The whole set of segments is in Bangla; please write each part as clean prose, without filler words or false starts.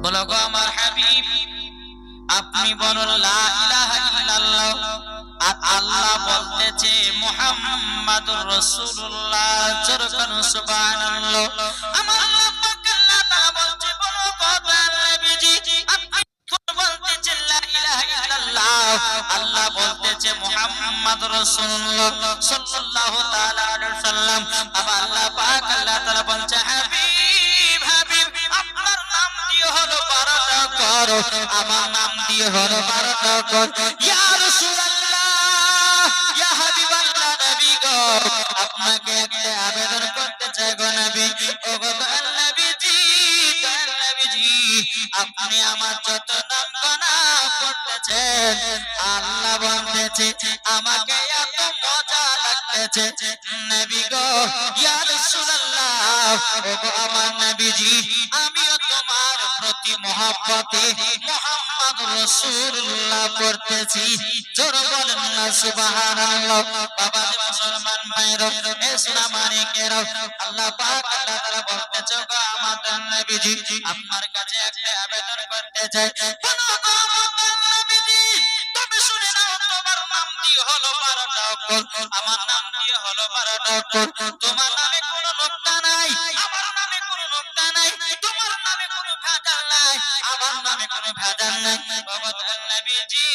বলো গো আমার হাবিব, আপনি বলুন লা ইলাহা ইল্লাল্লাহ, আর আল্লাহ বলতেছে মুহাম্মাদুর রাসূলুল্লাহ। জোরে বলুন সুবহানাল্লাহ। আমার আল্লাহ পাক আল্লাহ তাআলা বলছে, বলো গো নবীজি, আপনি বলতেছেন লা ইলাহা ইল্লাল্লাহ, আল্লাহ বলতেছে মুহাম্মাদুর রাসূলুল্লাহ সাল্লাল্লাহু তাআলা আলাইহি সাল্লাম। আবার আল্লাহ পাক আল্লাহ তাআলা বলছে, হাবিব হাবিব, আপনার নাম দিয়ে হলো বারোটা কর, আমার নাম দিয়ে হলো বারোটা কর। ইয়া রাসূলুল্লাহ, ইয়া হাবিবাল্লাহ, নবী গো, আপনাকে একটা আবেদন করতে চাই গো নবী। ও গো নবীজি, নবীজি, আপনি আমার যত নাম গোনা করতেছেন, আল্লাহ বলতেছে আমাকে এত মজা লাগতেছে নবী গো, ইয়া রাসূলুল্লাহ, ও গো আমার নবীজি, আমিও তোমার প্রতি মহব্বতে মুহাম্মদুর রাসূলুল্লাহ করতেছি। জোরে বলেন না সুবহানাল্লাহ। বাবা মুসলমান ভাইরা, এ সোনা মানিকেরা, আল্লাহ পাক আল্লাহ তাআলা বলতেছে গো আমার নবীজি, আপনার কাছে একটা আবেদন করতে চাই। বলো গো আমার নবীজি, তুমি শুনে নাও, তোমার নাম দিয়ে হলো 12টা অক্ষর, আমার নাম দিয়ে হলো 12টা অক্ষর। তোমার নামে কোনো নোক্তা নাই, আমার নামে কোনো নোক্তা নাই, তোমার নামে কোনো ভেজাল নাই, আমার নামে কোনো ভেজাল নাই। বাবা নবীজি,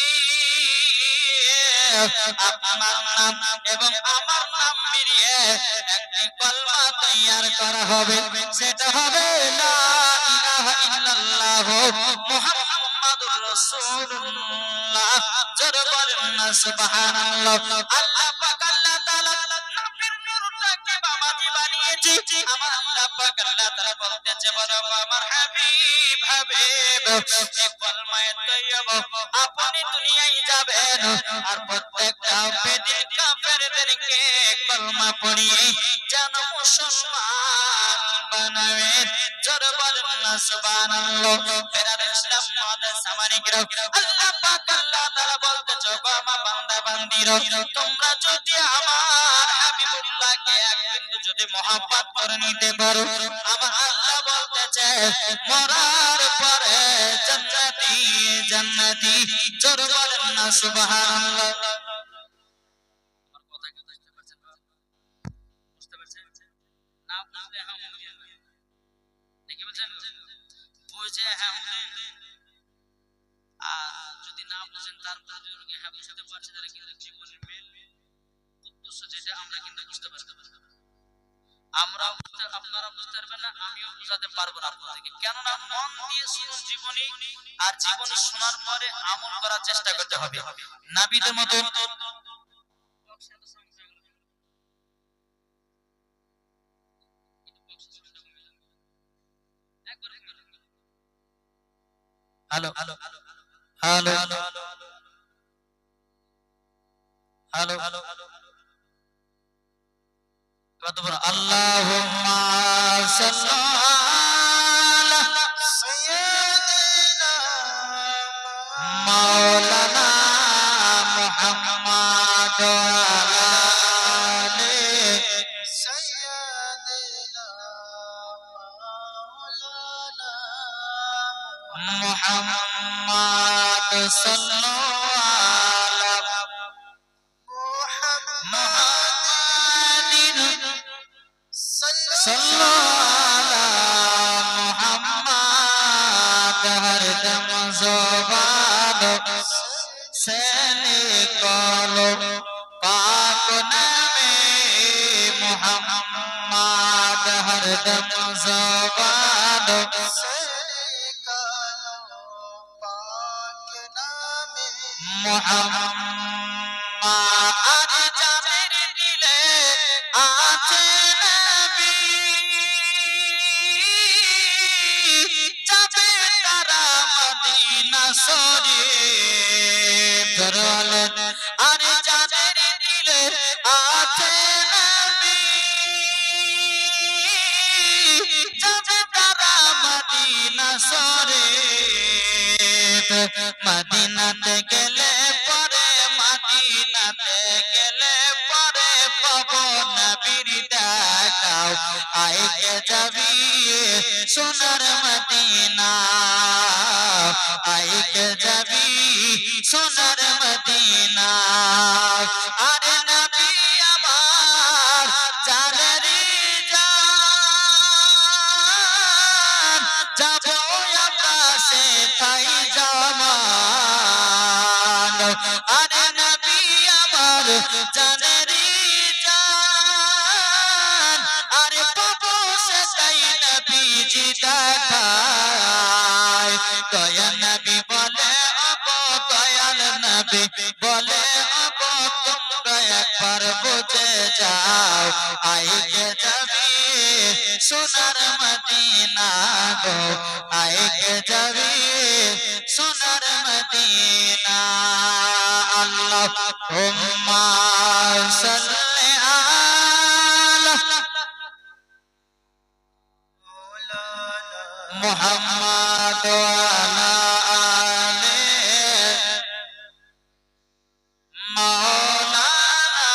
আপনার নাম এবং আমার নাম মিলিয়ে একটি কলমা তৈয়ার করা হবে, সেটা হবে লা ইলাহা ইল্লাল্লাহ মুহাম্মাদুর রাসূলুল্লাহ। জোরে বলেন না সুবহানাল্লাহ। আল্লাহ পাক আল্লাহ তাআলা নবীর নূরটাকে বাবাজি বানিয়েছে। আমার আল্লাহ পাক আল্লাহ তাআলা বলতেছে, বলো আমার হাবিব হাবিব, এই কলমায়ে তৈয়বা আপনি দুনিয়ায় যাবেন আর প্রত্যেকটা বেদিন কাফেরদেরকে কলমা পড়িয়ে যেন মুসলমান বানাবেন। জোরে বলেন না সুবহানাল্লাহ। ফেরার ইসলাম মাদার সামানিকরা, আল্লাহ পাক আল্লাহ তাআলা বলতেছে, গো আমার বান্দা বান্দিরা, তোমরা যদি আমার হাবিবুল্লাহকে এক বিন্দু যদি মহব্বত করে নিতে পারো, আমার আল্লাহ বলতেছে মরার পরে জান্নাতি জান্নাতি। জোরে বলেন না সুবহানাল্লাহ। কথা কি বুঝতে পারছেন? বুঝতে পারছেন না? বুঝলে হ্যাঁ বুঝিয়ে না, দেখি বলছেন বুঝে হ্যাঁ, আর যদি না বুঝেন তারপরে যদি হ্যাঁ বুঝতে পারছে, তাহলে কিন্তু জীবনের মেন উদ্দেশ্য যেটা আমরা কিন্তু বুঝতে পারতে পারবো। আমরা বুঝতে, আপনারা বুঝতে পারবেন না, আমিও বুঝাতে পারবো না আপনাদেরকে। কেননা মন দিয়ে শুনুন জীবনী, আর জীবনী শোনার পরে আমল করার চেষ্টা করতে হবে নবীদের মতো। Hello hello hello hello hello, কত বড় আল্লাহুম্মা সাল্লি আলা সাইয়্যিদিনা মাওলানা মুহাম্মাদ ওয়া আলা আলি সাইয়্যিদিনা মাওলানা মুহাম্মাদ সাল্লাল্লাহু আলা মুহাম্মাদিন সাল্লাল্লাহু আলা মুহাম্মাদ। হরদম জবান সে নিকলো পাক নামে মুহাম্মাদ। হরদম জবান সে নিকলো পাক নামে মুহাম্মাদ। আজ জানের দিলে আছে নবী, যাবে তারা মদিনা শরীফ। ধরলেন আর জানের দিলে আছে নবী, যাবে তারা মদিনা শরীফ। মদিনাতে গেলে পরে, মদিনাতে গেলে পরে পাবো নবীর দেখাও আইকে যাবি সোনার মদিনা আইকে যাবি সোনার মদিনা আরে নবী আমার জানেরি জান যাবো আমরা সেথায় জামান আরে নবী আমার জানেরি জান আরে পাবো সেথায় নবীজি দেখায় দয়াল নবী বলে আবো দয়াল নবী বলে আবো তোমরা একবার বুঝে যাও আইকে যাবি সোনার মদিনা গো আইকে যাবি সোনার মদিনা আল্লাহুম্মা সাল্লি আলা মুহাম্মাদ ওয়া আলা আলি মাওলানা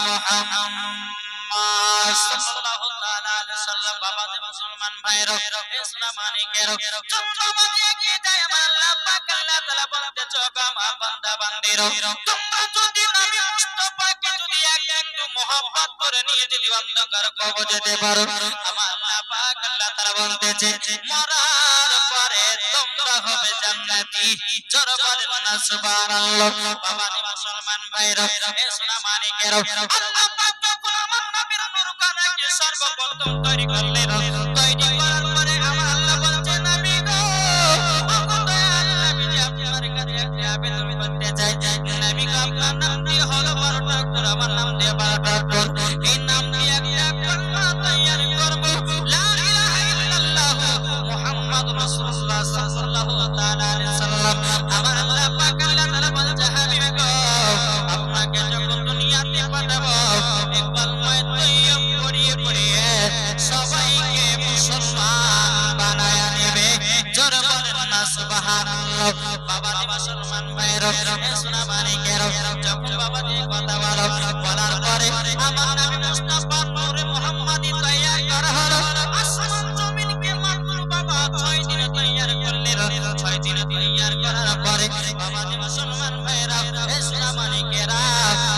মুহাম্মদ সাল্লাল্লাহু তাআলা আলাইহি সাল্লাম বাবা যে মুসলমান ভাইরা ইসলাম মানিকের চন্দ্রমাদি এগিয়ে যায় আমার আল্লাহ পাক আল্লাহ তাআলা বলতে চোখা মা বান্দা বান্দির তোমরা যদি নবী মুস্তাফাকে যদি একটু মোহাব্বত করে নিয়ে যদি অন্ধকার কবর যেতে পারো আমার আল্লাহ পাক আল্লাহ তাআলা বলতেছে মরার পরে তোমরা হবে জান্নাতি জোরে বলেন না সুবহানাল্লাহ বাবা যে মুসলমান ভাইরা ইসলাম মানিকের আল্লাহ পাক যখন আমার নবীর নূর কানাকে সর্বপ্রথম তৈরি করলেন তৈরি করার পরে আমার আল্লাহ বলছে নবী গো আমার দয়াল নবী যে আপনার কাছে একটা আবেদন করতে চাই নবী গো আপনার নাম দিয়ে হলো 12টা অক্ষর আমার নাম দিয়ে 12টা অক্ষর এই নাম দিয়ে একটা কলমা তৈরি করব লা ইলাহা ইল্লাল্লাহ মুহাম্মাদুর রাসূলুল্লাহ সাল্লাল্লাহু তাআলা আলাইহি সাল্লাম আমার আল্লাহ পাক আল্লাহ তাআলা বলছে হাবিব গো আপনাকে যখন দুনিয়াতে পাঠাবো এই কলমায় তৈয়ব পড়িয়ে পড়িয়ে সবাইকে মুসলমান বানায় নেবে জোরে বলেন না সুবহানাল্লাহ বাবা যে মুসলমান ভাইরা ইসলাম মানিকের যখন বাবা যে কথা বলার পরে আমার নবী মুস্তাফা নূরে মুহাম্মাদি তৈয়ার করা হলো আসমান জমিনকে মাত্র বাবা 6 দিনে তৈয়ার করলেন 6 দিনে তৈয়ার করার পরে বাবা যে মুসলমান ভাইরা ইসলাম মানিকেরা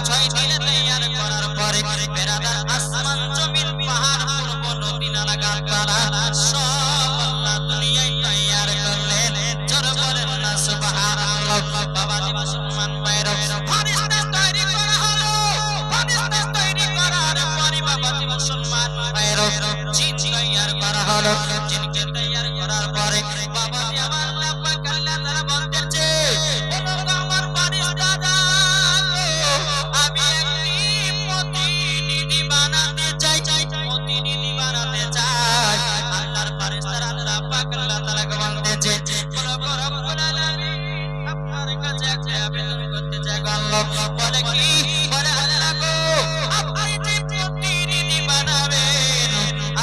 6 দিনে তৈয়ার করার পরে বেরাদার আসমান জমিন পাহাড় পূর্ব নদী নালা গাছপালা সব আল্লাহ দুনিয়ায় তৈয়ার করলেন জোরে বলেন না সুবহানাল্লাহ বাবা যে মুসলমান ভাইরা ফেরেশতা তৈরি করা হলো ফেরেশতা তৈরি করার পরে বাবা যে মুসলমান ভাইরা জিন তৈয়ার করা হলো জিনকে তৈয়ার করার পরে বাবা যে আমার আল্লাহ পাক আল্লাহ তাআলা বলতেছে বলো আমার ফেরেশতারা আমি একটি প্রতিনিধি বানাতে চাই প্রতিনিধি বানাতে চাই আল্লাহর ফেরেশতারা আল্লাহ পাক আল্লাহ তাআলা বলতেছে বলো রব্বুল আলামিন আপনার কাছে একটা আবেদন করতে চাই গো আল্লাহ বলে কি বলে আল্লাহ গো আপনি যে প্রতিনিধি বানাবেন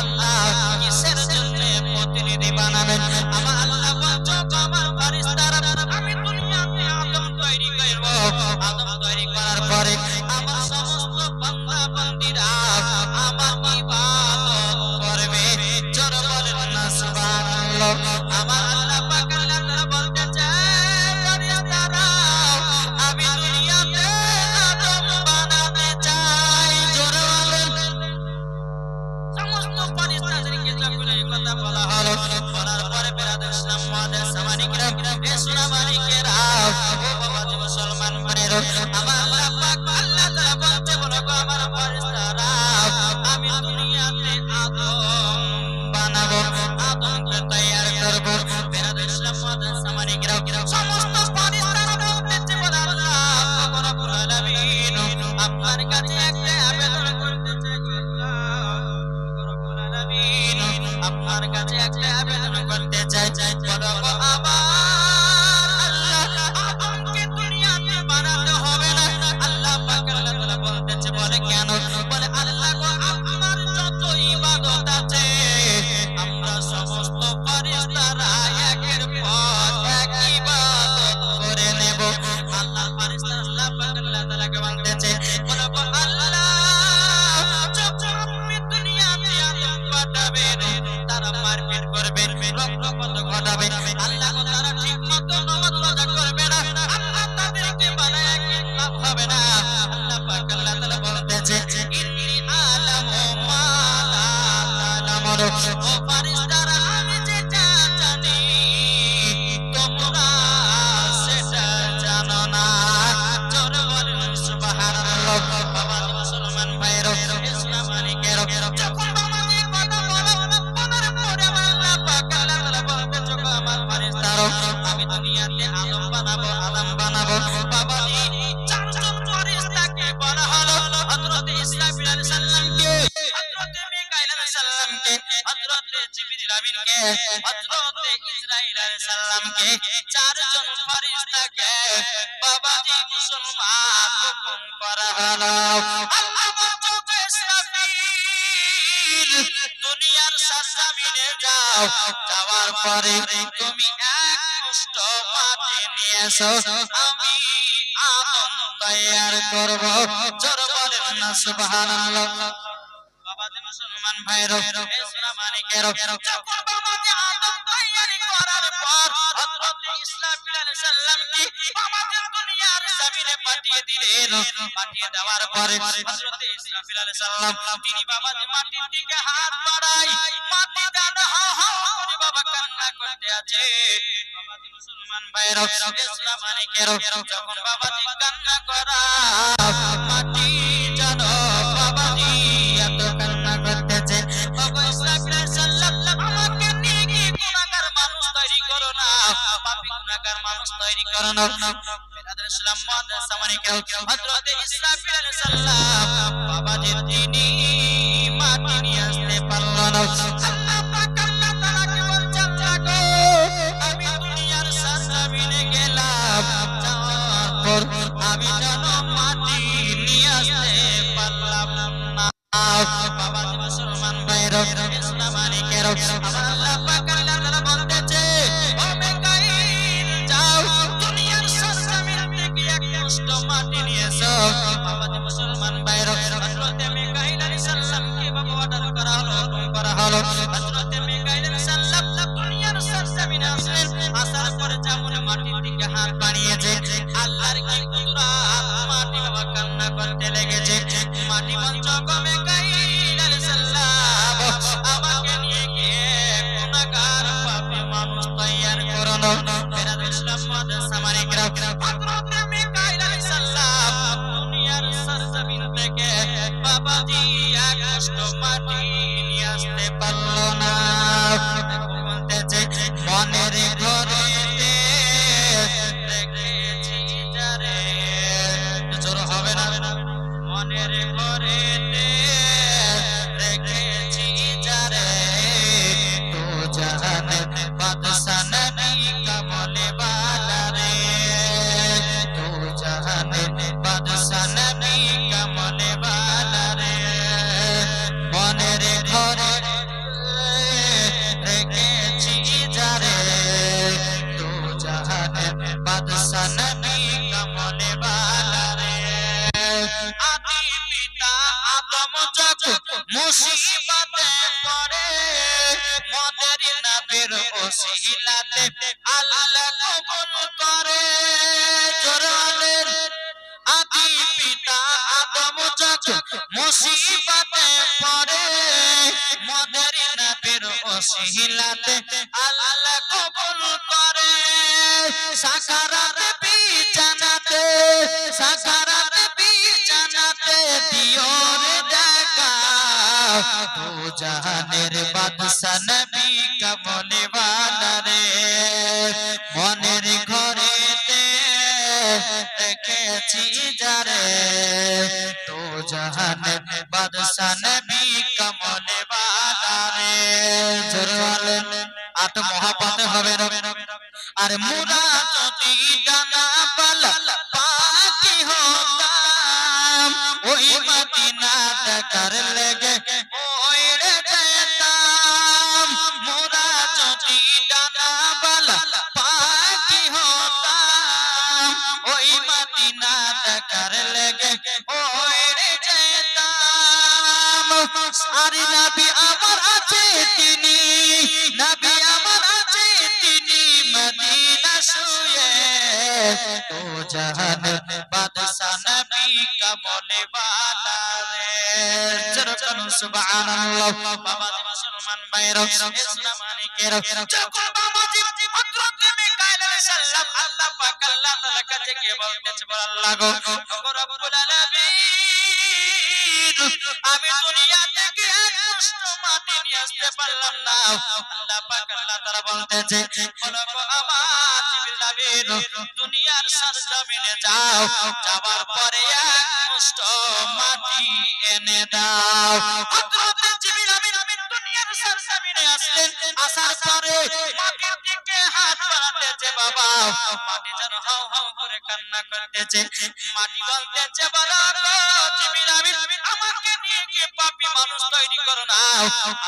আল্লাহ কিসের জন্য প্রতিনিধি বানাবেন আমার আল্লাহ বলছো আমার ফেরেশতারা আমি দুনিয়াতে আদম তৈরি করব আদম তৈরি করার পরে আমার সমস্ত বান্দা বান্দীরা আমার ইবাদত করবে জোরে বলেন না সুবহানাল্লাহ আমার আল্লাহ পাক আল্লাহ তাআলা বলতেছে ফেরেশতারা আমি দুনিয়াতে আদম বানাতে চাই জোরে বলেন সমস্ত ফেরেশতাদেরকে যখন এই কথা বলা হলো বলার পরে বেরাদার ইসলাম মুআদ্দিস সামানিকরা ইসলাম মালিকেরা ও বাবা যে মুসলমান ভাইরা আমার আল্লাহ পাক আল্লাহ তাআলা বলতে বলো গো আমার ফেরেশতারা আমি দুনিয়াতে আদম বানাবো আদমকে তৈয়ার করব বেরাদার ইসলাম মুআদ্দিস সামানিকরা সমস্ত ফেরেশতারা বলতে বলে আল্লাহ রব্বুল আলামিন আপনার কাছে একটা আবেদন করতে চাই গো আল্লাহ রব্বুল আলামিন আপনার কাছে একটা আবেদন করতে চাই বলো গো আমার আল্লাহ আদমকে দুনিয়াতে বানাতে হবে না আল্লাহ পাক আল্লাহ তাআলা বলতেছে বলে কেন বলে আল্লাহ গো আপনার যত ইবাদত আছে আমরা সমস্ত ফেরেশতারা একের পর এক ইবাদত করে নেব আল্লাহ ফেরেশতা আল্লাহ পাক আল্লাহ তাআলাকে বলতেছে বলে গো আল্লাহ যখন আপনি দুনিয়াতে করবে, রক্তপাত ঘটাবে, আল্লাহ তারা ঠিক মতো নামাজ রোজা করবে না, আল্লাহ তাদেরকে বানায় কি লাভ হবে না। আল্লাহ পাক আল্লাহ তাআলা বলতেছে ইন্নী আলামু মা লা তা'লামুন, ও ফেরেশতারা আমি যেটা জানি তোমরা সেটা জানো না। জোরে বলেন সুবহানাল্লাহ। বাবা মুসলমান ভাইরা, ইসলাম মালিকেরা, যখন বাবাজি কথা বলো বলার পরে আল্লাহ পাক আল্লাহ তাআলা বলতেছে গো আমার ফেরেশতারা আমি দুনিয়াতে আলম বানাবো। বাবাজি চারজন ফেরেশতাকে বলা হলো, হযরত ইসরাফিল আলাইহিস সালামকে, হযরত মিকাইল আলাইহিস সালামকে, হযরত জিবরিল আমিনকে, হযরত ইসরাইল আলাইহিস সালামকে, চারজন ফেরেশতাকে বাবাজি মুসলমান হুকুম করা হলো। আল্লাহ বলছে ইসরাফিল দুনিয়ার সরজমিনে যাও, যাওয়ার পরে তুমি এক মুষ্ঠ মাটি নিয়ে এসো, আমি আদম তৈয়ার করব। জোরে বলেন না সুবহানাল্লাহ। বাবাজি মুসলমান ভাইরা, ইসলাম মালিকেরা, যখন বাবাজি আদম তৈয়ারি করার পর হযরত ইসরাফিল আলাইহিস সালামকে বাবাজি দুনিয়ার জমিনে পাঠিয়ে দিলেন। পাঠিয়ে দেওয়ার পরে হযরত ইসরাফিল আলাইহিস সালাম তিনি বাবাজি মাটির দিকে হাত বাড়ায়, মাটি যেন হাও হাও করে বাবা কান্না করতে আছে। বাবাজি মুসলমান ভাইরা, ইসলাম মালিকেরা, যখন বাবাজি কান্না করা মাটি যেন বাবাজি এত কান্না করতেছে, ওগো ইসরাফিল আলাইহিস সালাম আমাকে নিয়ে কি গুনাহগার মানুষ তৈরি করো না, পাপী গুনাহগার মানুষ তৈরি করো না। বিরাদর ইসলাম মুআদ্দাস সামানিকেও, হযরত ইসরাফিল আলাইহিস সালাম বাবাজি তিনি মাটি নিয়ে আসতে পারল না। আল্লাহ পাক আল্লাহ তাআলাকে বলছেন যাগো আমি দুনিয়ার সরজমিনে গেলাম, যাওয়ার পর আমি যেন মাটি নিয়ে আসতে পারলাম না। বাবাজি মুসলমান ভাইরা, ইসলাম মালিকেরা, আমার আল্লাহ পাক আল্লাহ তাআলা বলতেছে ও মিকাইল যাও দুনিয়ার সরজমিন থেকে এক মুষ্ঠ মাটি নিয়ে এসো। বাবাজি মুসলমান ভাইরা, হযরত মিকাইল আলাইহিস সালামকে বাবা অর্ডার করা হলো, হুকুম করা হলো। হযরত মিকাইল আলাইহিস সালাম দুনিয়ার সরজমিনে আসলেন, আসার পরে যেমন মাটির দিকে হাত বাড়িয়েছে আল্লাহর কি কুদরত, মাটি বাবা কান্না করতে লেগেছে। মাটি বলছে গো মিকাইল আলাইহিস সালাম আমাকে নিয়ে গিয়ে গুনাহগার পাপী মানুষ তৈয়ার করো না। বিরাদর ইসলাম মুআদ্দাস সামানিকেরা, হযরত মিকাইল আলাইহিস সালাম দুনিয়ার সরজমিন থেকে বাবাজি এক মুষ্ঠ মাটি নিয়ে আসতে পারল না। বলতেছে মনের ঘরেতে রেখেছি যারে, জোর হবে না, মনের ঘরেতে রেখেছি যারে, তো জাহানে বাদশা নবী কমলে বালা রে, তো জাহানে বাদশা নবী কমলে বালা রে, মনের ঘরে রেখেছি যারে, তো জাহানে বাদশা নবী কমলে বালা রে। আদি পিতা আদম যখন মুসিবতে পড়ে মদের নবীর ওসিলাতে আল্লাহ কবুল করে। জোরে বলেন আদি পিতা আদম যখন মুসিবতে পড়ে মদের নবীর ওসিলাতে আল্লাহ কবুল করে। সাকারাতে বিছানাতে, সাকারাতে বিছানাতে দিও রে দেখা, তো জাহানের বাদশা নবী কমলে বালা রে, মনের ঘরেতে রেখেছি যারে, তো জাহানের বাদশা নবী কমলে বালা রে। জোরে বলেন আট মহাপাতে হবে না। আর মুরা যদি ডানা পালা পাখি হতাম, ওই মদিনা দেখার লেগে ওইরে যেতাম। মুরা যদি ডানা পালা পাখি হতাম, ওই মদিনা দেখার লেগে ওইরে যেতাম। আর নবী আমার আছে তিনি, নবী কারণ সুবহানাল্লাহ। বাবা মুসলমান ভাইরা ইসলাম মানিকের যখন বাবাজি হযরত মিকাইল আলাইহিস সালাম আল্লাহ পাক আল্লাহ তাআলার কাছে গিয়ে বলতেছে আল্লাহ গো রব্বুল আলামিন আমি দুনিয়া থেকে এক মুষ্ট মাটি নিয়ে আসতে পারলাম না। আল্লাহ পাক আল্লাহ তাআলা বলতেছে বলো গো আমার জিবরিল আমিন দুনিয়ার সরজমিনে যাও, যাওয়ার পরে এক মুষ্ট মাটি এনে দাও। হযরত জিবরিল আমিন দুনিয়ার সরজমিনে আসলেন, আসার পরে মাটির দিকে হাত বাড়াতেছে বাবা, মাটি যেন হাউ হাউ করে কান্না করতেছে। মাটি বলতেছে বলো গো জিবরিল আমিন আমাকে নিয়ে গিয়ে পাপী মানুষ তৈরি করো না,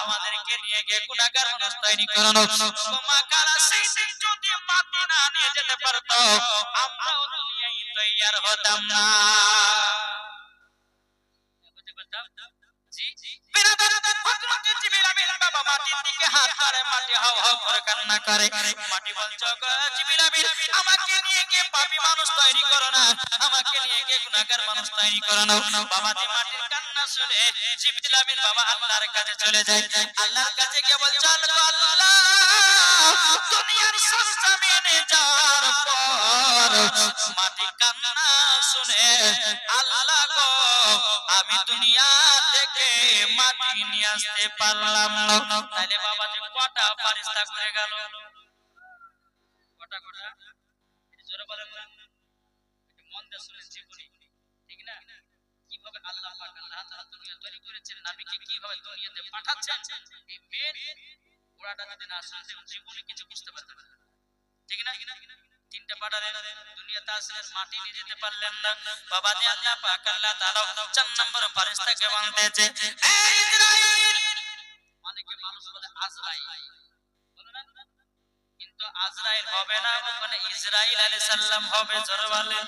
আমাদেরকে নিয়ে গিয়ে গুনাহগার মানুষ তৈরি করো না। তোমার কারা সেই দিন যদি মাটি না নিয়ে যেতে পারতো আমরাও দুনিয়ায় তৈয়ার হতাম না। বুঝতে পারতাম জি বিরাদর হযরত জিবরিল আমিন বাবা মাটির দিকে হাত ধরে, মাটি হাউ হাউ করে কান্না করে। মাটি বলছে গো জিবরিল আমিন আমাকে নিয়ে গিয়ে পাপী মানুষ তৈরি করো না, আমাকে নিয়ে গিয়ে গুনাহগার মানুষ তৈরি করো না। বাবা যে মাটির কান্না শুনে জিবরিল আমিন বাবা আল্লাহর কাছে চলে যায়। আল্লাহর কাছে গিয়ে বলছে আল্লাহ দুনিয়ার সরজমিনে যাওয়ার পর মাটি কান্না শুনে আল্লাহ গো আমি দুনিয়া থেকে মাটি নিয়ে আসতে পারলাম না। তাহলে বাবা যে কটা ফারিস্তা করে গেল, কটা কটা জোরে বলেন না, একটু মন দিয়ে শুনে জীবনী, ঠিক না? কিভাবে আল্লাহ পাক আল্লাহ তাআলা দুনিয়া তৈরি করেছেন, নবীকে কিভাবে দুনিয়াতে পাঠাচ্ছেন, এই মেন ওরাটা যদি না শুনতে জীবনে কিছু বুঝতে পারতেন না, ঠিক না? তিনটা পাঠালেন, দুনিয়াতে আসলেন, মাটি নিয়ে যেতে পারলেন না। বাবা যে আল্লাহ পাক আল্লাহ তাআলা 4 নম্বর ফেরেশতাকে বলতেছে এই ইসরাইল, অনেকে মানুষ বলে আজরাইল, বলে না, কিন্তু আজরাইল হবে না, ওখানে ইসরাইল আলাইহিস সালাম হবে। জোরে বলেন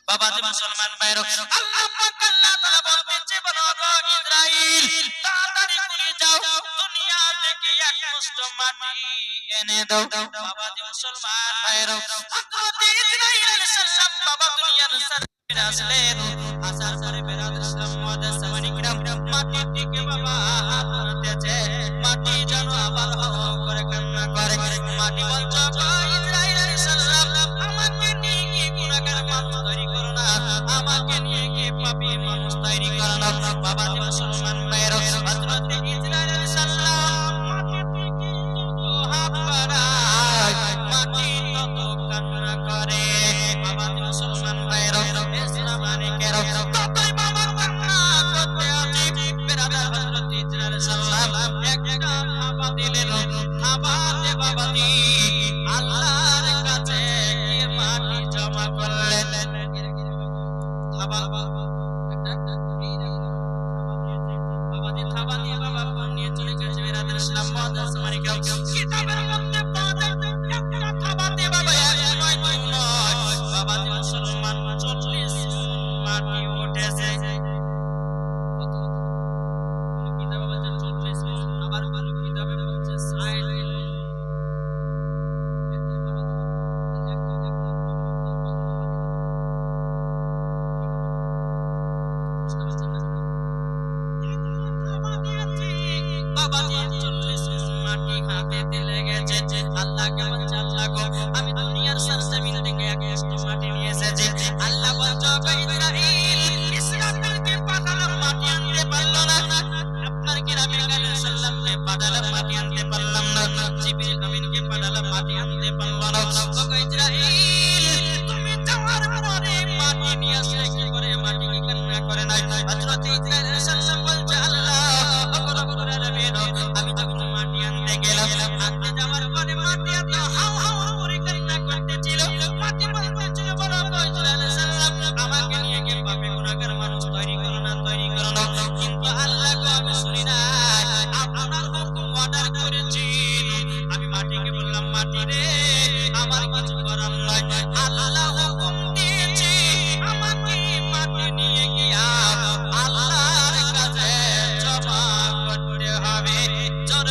বাবা যে মুসলমান ভাইরা আল্লাহ পাক আল্লাহ তাআলা বলতেছে বলো গো ইসরাইল তাড়াতাড়ি করে যাও, দুনিয়া থেকে এক মুষ্ট মাটি এনে দাও। বাবা যে মুসলমান ভাইরা হযরত ইসরাইল আলাইহিস সালাম বাবা দুনিয়ার সামনে আসলেন, আসার পরে বেরাদর ইসলাম মুআদ্দাস সামানি কিরাম মাটির দিকে বাবা হাত ধরতেছে, মাটি যেন আবার হাউ হাউ করে কান্না করে। মাটি বলছে গো ইসরাইল আলাইহিস সালাম আমাকে নিয়ে কি গুনাহগার মানুষ তৈরি করো না, আমাকে নিয়ে কি পাপী মানুষ তৈরি করো না। বাবা যে মুসলমান ভাইরা হযরত ইসরাইল আলাইহিস সালাম মাটির দিকে যত হাত বাড়ায় মাটি তত কান্না করে। বাবা যে মুসলমান ভাইরা ইসলাম মানিকের ততই বাবা কান্না করতে আছে। বেরাদার হযরত ইসরাইল আলাইহিস সালাম একটা থাবা দিলেন, থাবাতে বাবা দি আল্লাহর কাছে গিয়ে মাটি জমা করলেন। থাবা একটা বাবা দি থাবা দিয়ে বাবা কোন নিয়ে চলে গেছে। বেরাদার ইসলাম মুআদ্দাস মানিকের কিতাবের মধ্যে পাওয়া যায় একটা থাবাতে বাবা এক নয় দুই নয় বাবা দি মুসলমান 40 মাটি উঠেছে। কত কিতাবে বলছে 40 আবার কিতাবে বলছে 60। বাবা দিয়ে 40 মাটি হাতে লেগেছে। আল্লাহকে বলছে আল্লাহ গো আমি দুনিয়ার সরজমিন থেকে এক মুষ্ট মাটি নিয়ে এসেছি। আল্লাহ বলছে গো ইসরাইল ইসরাফিলকে পাঠালাম মাটি আনতে পারলো না, আপনার কি মিকাইল আলাইহিস সালামকে পাঠালাম মাটি আনতে পারলাম না, জিবরিল আমিনকে পাঠালাম মাটি আনতে পারলো না। গো ইসরাইল তুমি যাওয়ার পরে মাটি নিয়ে আসলে কি করে, মাটি কি কান্না করে নাই? হযরত ইসরাইল আলাইহিস সালাম বলছে আল্লাহ রব্বুল আলামিন আমি যখন মাটি আনতে গেলাম, আনতে যাওয়ার পরে মাটি এত হাউ হাউ করে কান্না করতেছিল। মাটি বলতেছিল বলো গো ইসরাইল আলাইহিস সালাম আমাকে নিয়ে গিয়ে পাপী গুনাহগার মানুষ তৈরি করো না, তৈরি করো না। কিন্তু আল্লাহ গো আমি শুনি না, আপনার হুকুম অর্ডার করেছেন। আমি মাটিকে বললাম মাটি রে আমার কিছু করার নয়, আল্লাহ হুকুম দিয়েছে আমাকে মাটি নিয়ে গিয়া আল্লাহর কাছে জমা করতে হবে। জোরে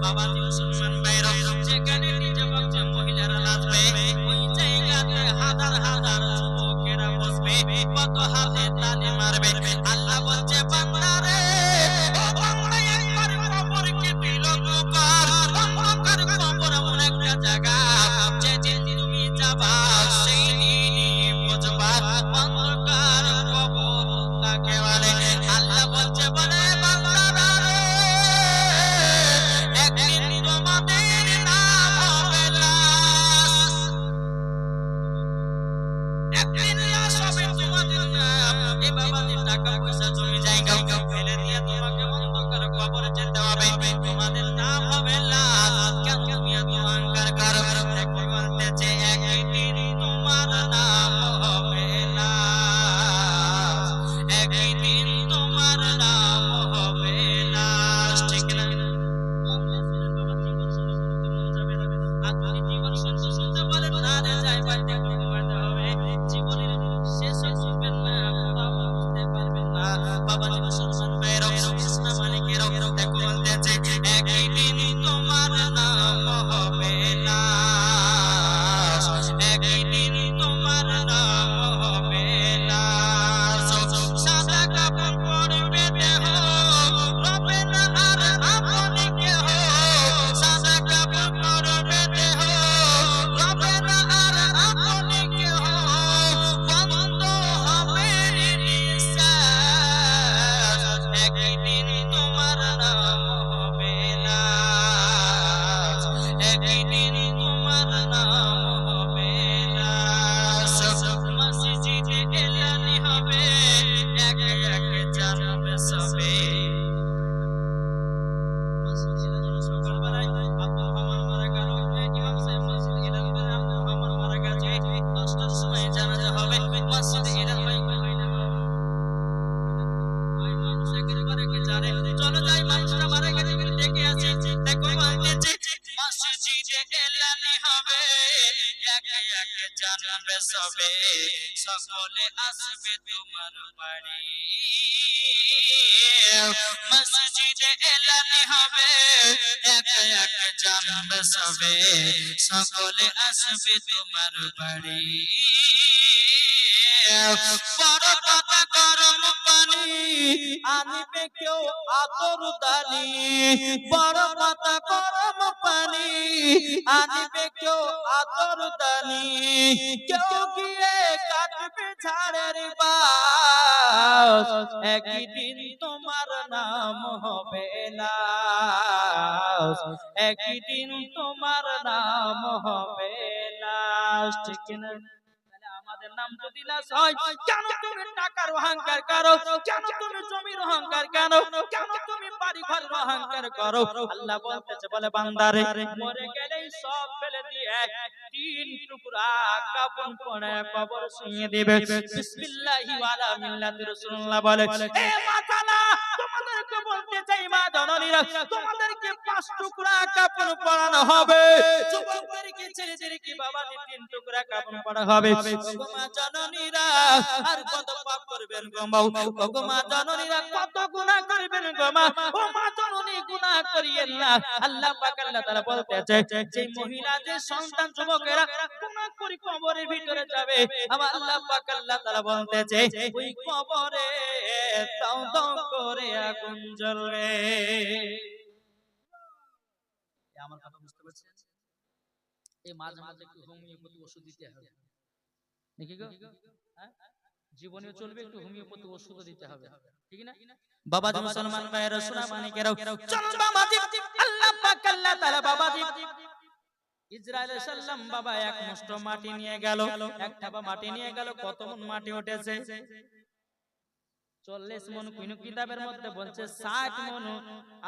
বাবাজি মুসলমান ভাইরা, যেখানে নিজে বলছে মহিলারা নাচবে, ওই জায়গাতে হাজার হাজার যুবকেরা বসবে, কত হাতে তালি মারবে। আল্লাহ বলছে বান্দারে, ও বান্দা একবার কবরকে তুই লক্ষ্য কর। অন্ধকার কবর এমন একটা জায়গা, যেদিন তুমি যাবা সেই দিনই বুঝবা অন্ধকার কবর কাকে বলে। আল্লাহ বলছে বলে বান্দারা রে, একদিন তোমাদের নাম হবে লাশ, একদিন লাশ হবে তোমাদের নাম। এ বাবাজি টাকা পয়সা জমি জায়গা ফেলে দিয়ে তোমাকে অন্ধকার কবরে যেতে হবে, তোমাদের নাম হবে লাশ। কেন তুমি এত অহংকার করো? দেখো বলতেছে একদিন তোমার নাম হবে লাশ, একদিন তোমার নাম হবে লাশ। ঠিক না? আর যদি জীবন শুনতে শুনতে বলেন না রে যাই বাড়িতে ঘুমাতে হবে, জীবনের শেষ করবেন না, কোথাও বুঝতে পারবেন না। বাবাজি মুসলমান ভাইরা, ইসলাম মালিকেরা, দেখো বলতেছে একদিন তোমার নাম হবে লাশ, একদিন তোমার নাম হবে লাশ। সাদা কাপড় পরবে দেহ, রবে না আর আপনি কেহ। সাদা কাপড় পরবে দেহ, রবে না আর আপনি কেহ। বন্ধ হবে নিঃশ্বাস, একদিন তোমার নাম হবে লাশ, একদিন তোমার নাম হবে লাশ। মসজিদে এলানি হবে, একে একে জানবে সবে। মসজিদে যখন সকালবেলায় আব্দুল রহমান মারা গেল, ইমাম সাহেব মসজিদে এলান করে আব্দুল রহমান মারা গেছে, 10টার সময় জানাজা হবে। মসজিদে এলান হয় কি হয় না? ওই মানুষ একেবারে কে জানে, চলো যাই মানুষটা মারা গেছে ডেকে আসি। দেখো বলতেছে মসজিদে এলানি হবে, একে একে জানবে সবে, সকলে আসবে তোমার বাড়ি। মসজিদে এলানি হবে, একে একে জানবে সবে, সকলে আসবে তোমার বাড়ি। বড় পাতা গরম পানি আনিবে কেউ আতর দানি, বড় পাতা গরম পানি আনিবে কেউ আতর দানি। কেউ গিয়ে কাটবে ঝাড়ের বাস, একদিন তোমার নাম হবে লাশ, একদিন তোমার নাম হবে লাশ। ঠিক না? আমাদের নাম যদি লাশ হয়, কেন তুমি টাকার অহংকার করো? কেন তুমি জমির অহংকার করো? কেন তুমি বাড়ি ঘরের অহংকার করো? আল্লাহ বলতেছে বলে বান্দারে, মরে গেলেই সব ফেলে দিয়ে 3 টুকরা কাফন পরে কবর শুইয়ে দিবে। বিসমিল্লাহি ওয়ালা মিল্লাতি রাসূলুল্লাহ বলে, এ মাতালা তোমাদেরকে বলতে চাই মা জননীরা, তোমাদেরকে 5 টুকরা কাফন পরানো হবে। যুবকদেরকে ছেলেদেরকে বাবাজি 3 টুকরা কাফন পরা হবে। মা জননীরা আর কত পাপ করবেন গো মা, ও মা জননীরা কত গুনাহ করবেন গো মা। ও মা জননী গুনাহ করিয়েন না। আল্লাহ পাক আল্লাহ তাআলা বলতেছে যে মহিলা যে সন্তান যুবকেরা গুনাহ করে কবরের ভিতরে যাবে, আমার আল্লাহ পাক আল্লাহ তাআলা বলতেছে ওই কবরে দাও দাও করে আগুন জ্বলবে। আমার কথা বুঝতে পারছেন? এই মাঝে মাঝে একটু হোমিওপ্যাথি ওষুধ দিতে হবে নাকি গো? হ্যাঁ, জীবনেও চলবে, একটু হোমিওপ্যাথি ওষুধ দিতে হবে, ঠিক না? বাবাজি মুসলমান ভাইরা সোনা মানিকেরাও, চলুন বাবাজি আল্লাহ পাক আল্লাহ তাআলা বাবাজি ইসরাইল সাল্লাম বাবা এক মুষ্ঠ মাটি নিয়ে গেল, এক থাবা মাটি নিয়ে গেল। কত মন মাটি উঠেছে? 40 মন। কোন কিতাবের মধ্যে বলছে 60 মন,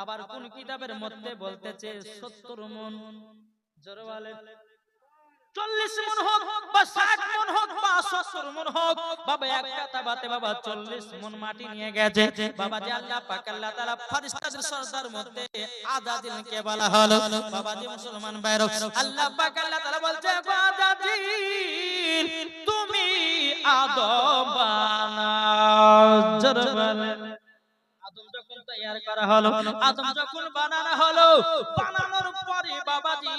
আবার কোন কিতাবের মধ্যে বলতেছে 70 মন। জোরে বলেন, 40 মন হোক বা 60 মন হোক বা 70 মন হোক, বাবা এক কথা বাতে বাবা 40 মন মাটি নিয়ে গেছে। বাবা যে আল্লাহ পাক আল্লাহ তাআলা ফেরেশতাদের সরদার মধ্যে আযাজিলকে বলা হলো। বাবা যে মুসলমান ভাইরা, আল্লাহ পাক আল্লাহ তাআলা বলছে আযাজিল তুমি আদম বানাও। জোরে বলেন, আদম যখন তৈয়ার করা হলো, আদম যখন বানানো হলো, বানানোর পরে বাবাজি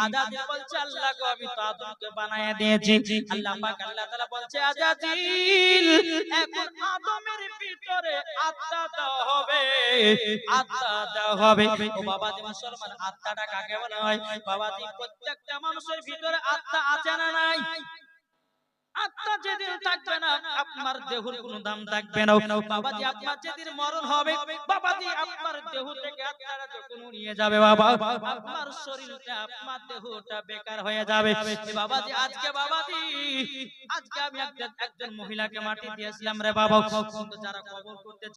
আজাজিল বলছে আল্লাহ গো আমি তো আদমকে বানায়া দিয়েছি। আল্লাহ পাক আল্লাহ তাআলা বলছে আজাজিল এখন আদমের ভিতরে আত্মা দেওয়া হবে, আত্মা দেওয়া হবে। ও বাবাজি মুসলমান, আত্মাটা কাকে বলা হয়? বাবাজি প্রত্যেকটা মানুষের ভিতরে আত্মা আছে না নাই? আত্মা যেদিন থাকবে না আপনার দেহের কোনো দাম থাকবে না। বাবাজি আপনার যেদিন মরণ হবে, বাবাজি আপনার দেহ থেকে আত্মাটা যখন নিয়ে যাবে বাবা, আপনার শরীরটা আপনার দেহটা বেকার হয়ে যাবে। বাবাজি আজকে আমি একজন মহিলাকে মাটি দিয়েছিলাম রে বাবা, কিন্তু যারা কবর করতে